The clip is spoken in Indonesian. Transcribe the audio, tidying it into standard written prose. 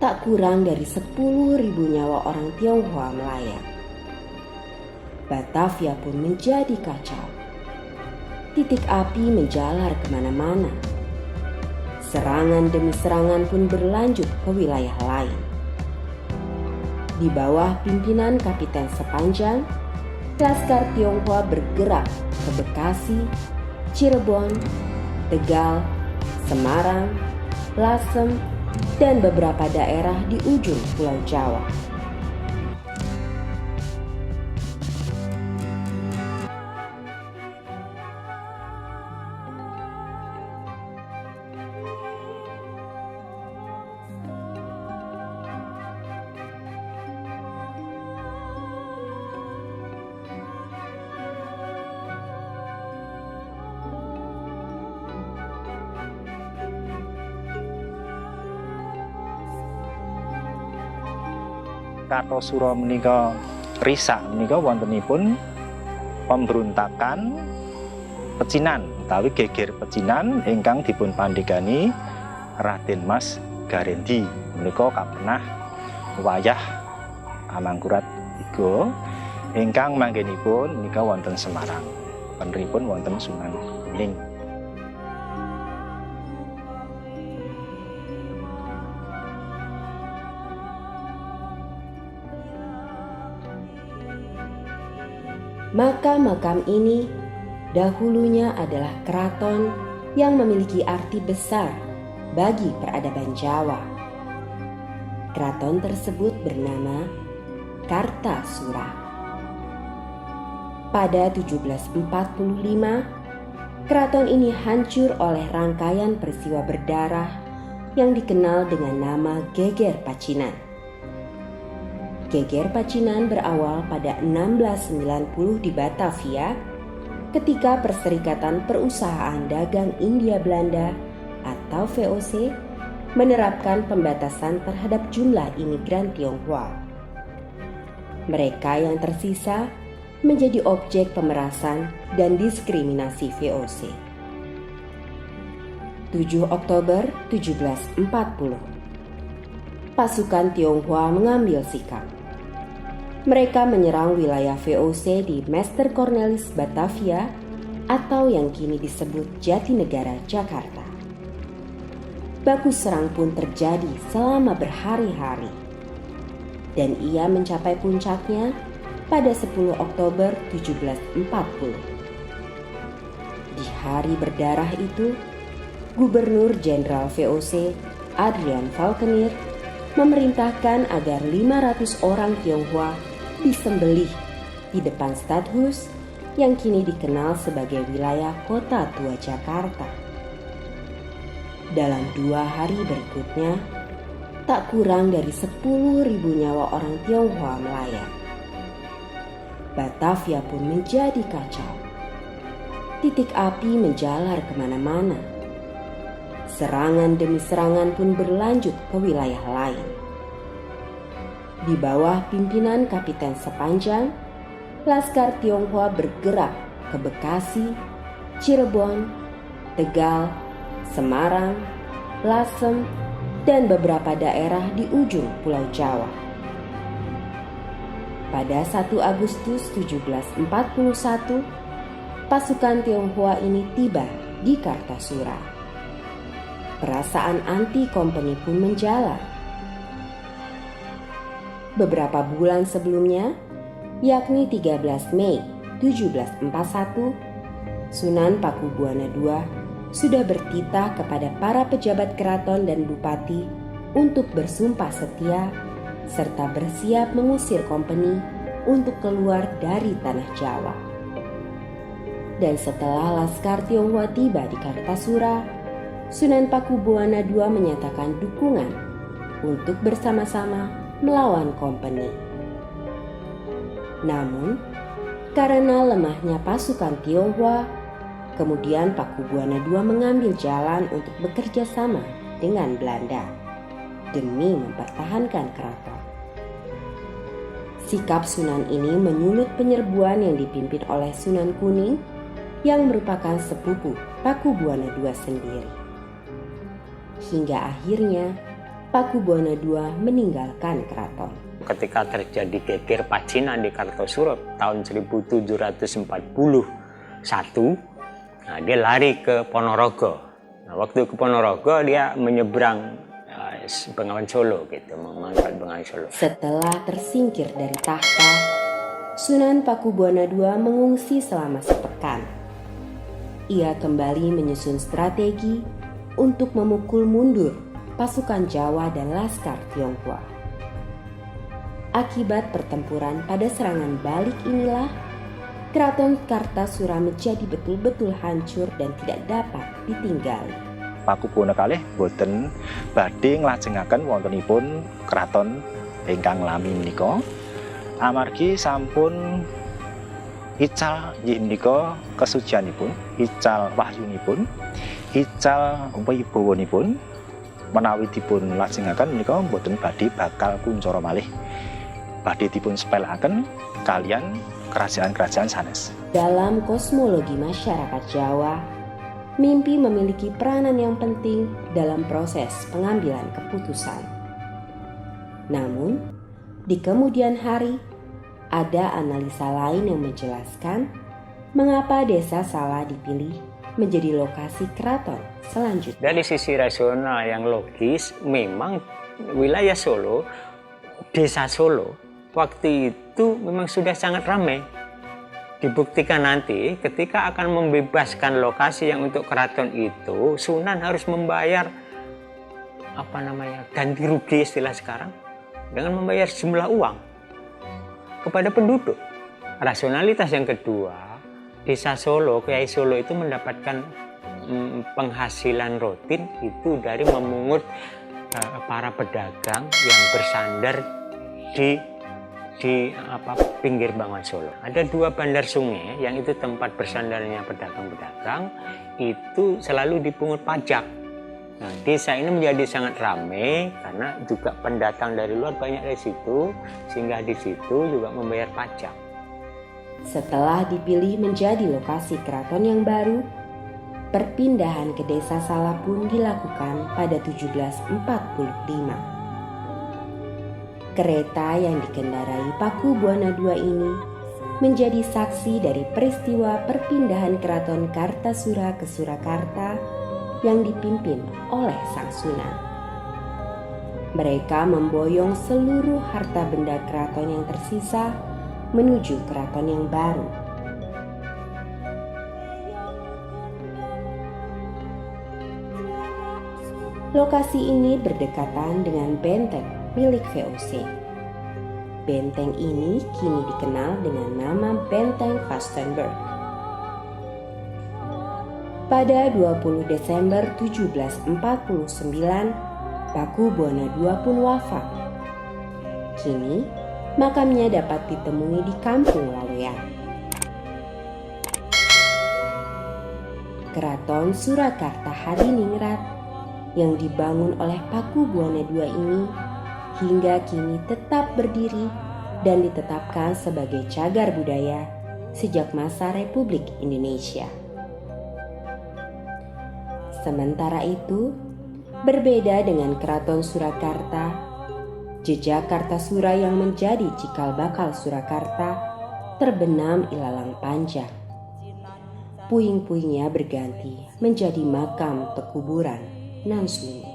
tak kurang dari 10.000 nyawa orang Tionghoa melayang. Batavia pun menjadi kacau. Titik api menjalar kemana-mana. Serangan demi serangan pun berlanjut ke wilayah lain. Di bawah pimpinan Kapiten Sepanjang, Laskar Tionghoa bergerak ke Bekasi, Cirebon, Tegal, Semarang, Lasem, dan beberapa daerah di ujung Pulau Jawa. Kartosura menika risak menika wontenipun pemberontakan pecinan utawi geger pecinan ingkang dipun pandhegani Raden Mas Garendi menika kapenah wayah Amangkurat III ingkang manggenipun menika wonten Semarang, penripun wonten Sunan Kuning. Makam-makam ini dahulunya adalah keraton yang memiliki arti besar bagi peradaban Jawa. Keraton tersebut bernama Kartasura. Pada 1745, keraton ini hancur oleh rangkaian peristiwa berdarah yang dikenal dengan nama Geger Pacinan. Geger Pacinan berawal pada 1690 di Batavia ketika Perserikatan Perusahaan Dagang India Belanda atau VOC menerapkan pembatasan terhadap jumlah imigran Tionghoa. Mereka yang tersisa menjadi objek pemerasan dan diskriminasi VOC. 7 Oktober 1740, pasukan Tionghoa mengambil sikap. Mereka menyerang wilayah VOC di Meester Cornelis Batavia atau yang kini disebut Jatinegara, Jakarta. Baku serang pun terjadi selama berhari-hari dan ia mencapai puncaknya pada 10 Oktober 1740. Di hari berdarah itu, Gubernur Jenderal VOC Adrian Falkenir memerintahkan agar 500 orang Tionghoa disembelih di depan Stadhuis yang kini dikenal sebagai wilayah Kota Tua Jakarta. Dalam 2 hari berikutnya, tak kurang dari 10.000 nyawa orang Tionghoa melayang. Batavia pun menjadi kacau. Titik api menjalar kemana-mana. Serangan demi serangan pun berlanjut ke wilayah lain. Di bawah pimpinan Kapiten Sepanjang, Laskar Tionghoa bergerak ke Bekasi, Cirebon, Tegal, Semarang, Lasem, dan beberapa daerah di ujung Pulau Jawa. Pada 1 Agustus 1741, pasukan Tionghoa ini tiba di Kartasura. Perasaan anti-kompeni pun menjalar. Beberapa bulan sebelumnya, yakni 13 Mei 1741, Sunan Pakubuwana II sudah bertitah kepada para pejabat keraton dan bupati untuk bersumpah setia serta bersiap mengusir kompeni untuk keluar dari tanah Jawa. Dan setelah Laskar Tionghoa tiba di Kartasura, Sunan Pakubuwana II menyatakan dukungan untuk bersama-sama melawan kompeni. Namun, karena lemahnya pasukan Tionghoa, kemudian Pakubuwana II mengambil jalan untuk bekerja sama dengan Belanda demi mempertahankan keraton. Sikap Sunan ini menyulut penyerbuan yang dipimpin oleh Sunan Kuning yang merupakan sepupu Pakubuwana II sendiri. Hingga akhirnya Pakubuwana II meninggalkan keraton. Ketika terjadi geger Pacinan di Kartosuro tahun 1741, nah dia lari ke Ponorogo. Nah, waktu ke Ponorogo dia menyeberang Bengawan Solo gitu, mengangkat Bengawan Solo. Setelah tersingkir dari tahta, Sunan Pakubuwana II mengungsi selama sepekan. Ia kembali menyusun strategi untuk memukul mundur pasukan Jawa dan Laskar Tionghoa. Akibat pertempuran pada serangan balik inilah, Keraton Kartasura menjadi betul-betul hancur dan tidak dapat ditinggali. Pakubuwana kalih boten badhe nglajengaken wontenipun keraton ingkang lami menika, amargi sampun ical inggih menika kesucianipun, ical wahyunipun, ical wibawanipun, menawi dipun lajengaken menika boten badhe bakal kuncara malih, badhe dipun sepelekaken kalian kerajaan-kerajaan sanes. Dalam kosmologi masyarakat Jawa, mimpi memiliki peranan yang penting dalam proses pengambilan keputusan. Namun, di kemudian hari, ada analisa lain yang menjelaskan mengapa Desa Sala dipilih menjadi lokasi keraton selanjutnya. Dari sisi rasional yang logis, memang wilayah Solo, Desa Solo, waktu itu memang sudah sangat ramai. Dibuktikan nanti ketika akan membebaskan lokasi yang untuk keraton itu, Sunan harus membayar ganti rugi istilah sekarang dengan membayar sejumlah uang kepada penduduk. Rasionalitas yang kedua, Desa Solo, Kiai Solo itu mendapatkan penghasilan rutin itu dari memungut para pedagang yang bersandar di pinggir Bengawan Solo. Ada 2 bandar sungai yang itu tempat bersandarnya pedagang-pedagang, itu selalu dipungut pajak. Nah, desa ini menjadi sangat ramai karena juga pendatang dari luar banyak dari situ, sehingga di situ juga membayar pajak. Setelah dipilih menjadi lokasi keraton yang baru, perpindahan ke Desa Sala pun dilakukan pada 1745. Kereta yang dikendarai Pakubuwana II ini menjadi saksi dari peristiwa perpindahan Keraton Kartasura ke Surakarta yang dipimpin oleh Sang Sunan. Mereka memboyong seluruh harta benda keraton yang tersisa menuju keraton yang baru. Lokasi ini berdekatan dengan benteng milik VOC. Benteng ini kini dikenal dengan nama Benteng Vastenburg. Pada 20 Desember 1749, Pakubuwana II pun wafat. Kini, makamnya dapat ditemui di Kampung Laweyan. Keraton Surakarta Hadiningrat yang dibangun oleh Pakubuwana II ini hingga kini tetap berdiri dan ditetapkan sebagai cagar budaya sejak masa Republik Indonesia. Sementara itu, berbeda dengan Keraton Surakarta, jejak Kartasura yang menjadi cikal bakal Surakarta terbenam ilalang panjang. Puing-puingnya berganti menjadi makam pekuburan nan sunyi.